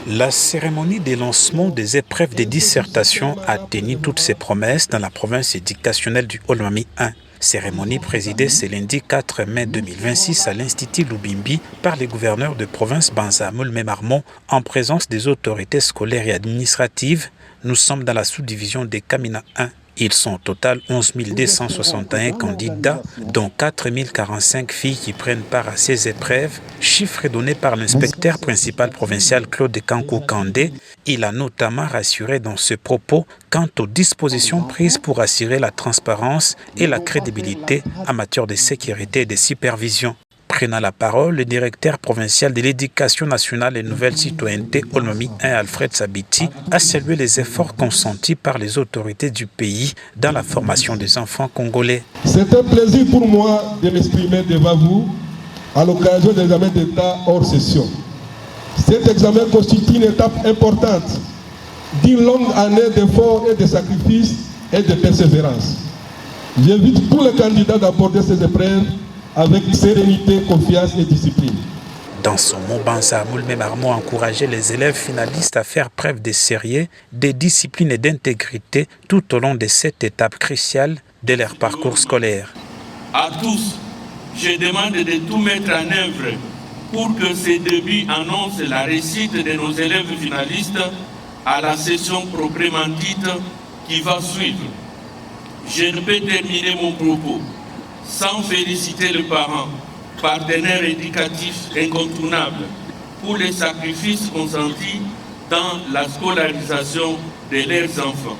La cérémonie de lancement des épreuves de dissertation a tenu toutes ses promesses dans la province éducationnelle du Olomami 1. Cérémonie présidée ce lundi 4 mai 2026 à l'Institut Lubimbi par les gouverneurs de province Banza Moulmemarmon en présence des autorités scolaires et administratives. Nous sommes dans la sous-division des Kamina 1. Ils sont au total 11 261 candidats, dont 4 045 filles qui prennent part à ces épreuves, chiffre donné par l'inspecteur principal provincial Claude Kankou Kandé. Il a notamment rassuré dans ce propos quant aux dispositions prises pour assurer la transparence et la crédibilité en matière de sécurité et de supervision. Prenant la parole, le directeur provincial de l'éducation nationale et nouvelle citoyenneté Olomami 1, Alfred Sabiti, a salué les efforts consentis par les autorités du pays dans la formation des enfants congolais. C'est un plaisir pour moi de m'exprimer devant vous à l'occasion de l'examen d'État hors session. Cet examen constitue une étape importante d'une longue année d'efforts et de sacrifices et de persévérance. J'invite tous les candidats d'aborder ces épreuves avec sérénité, confiance et discipline. Dans son mot, Banza Moulmemarmon a encouragé les élèves finalistes à faire preuve de sérieux, de discipline et d'intégrité tout au long de cette étape cruciale de leur parcours scolaire. À tous, je demande de tout mettre en œuvre pour que ces débuts annoncent la réussite de nos élèves finalistes à la session proprement dite qui va suivre. Je ne peux terminer mon propos sans féliciter les parents, partenaires éducatifs incontournables, pour les sacrifices consentis dans la scolarisation de leurs enfants.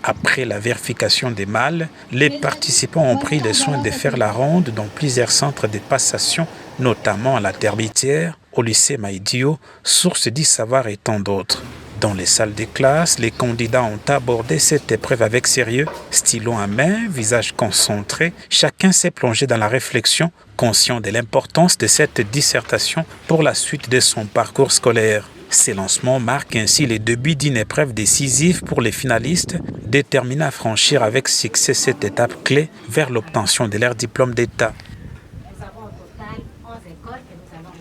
Après la vérification des mâles, les participants ont pris le soin de faire la ronde dans plusieurs centres de passation, notamment à la Terbitière, au lycée Maïdio, source du savoir et tant d'autres. Dans les salles de classe, les candidats ont abordé cette épreuve avec sérieux, stylo en main, visage concentré. Chacun s'est plongé dans la réflexion, conscient de l'importance de cette dissertation pour la suite de son parcours scolaire. Ces lancements marquent ainsi le début d'une épreuve décisive pour les finalistes, déterminés à franchir avec succès cette étape clé vers l'obtention de leur diplôme d'État.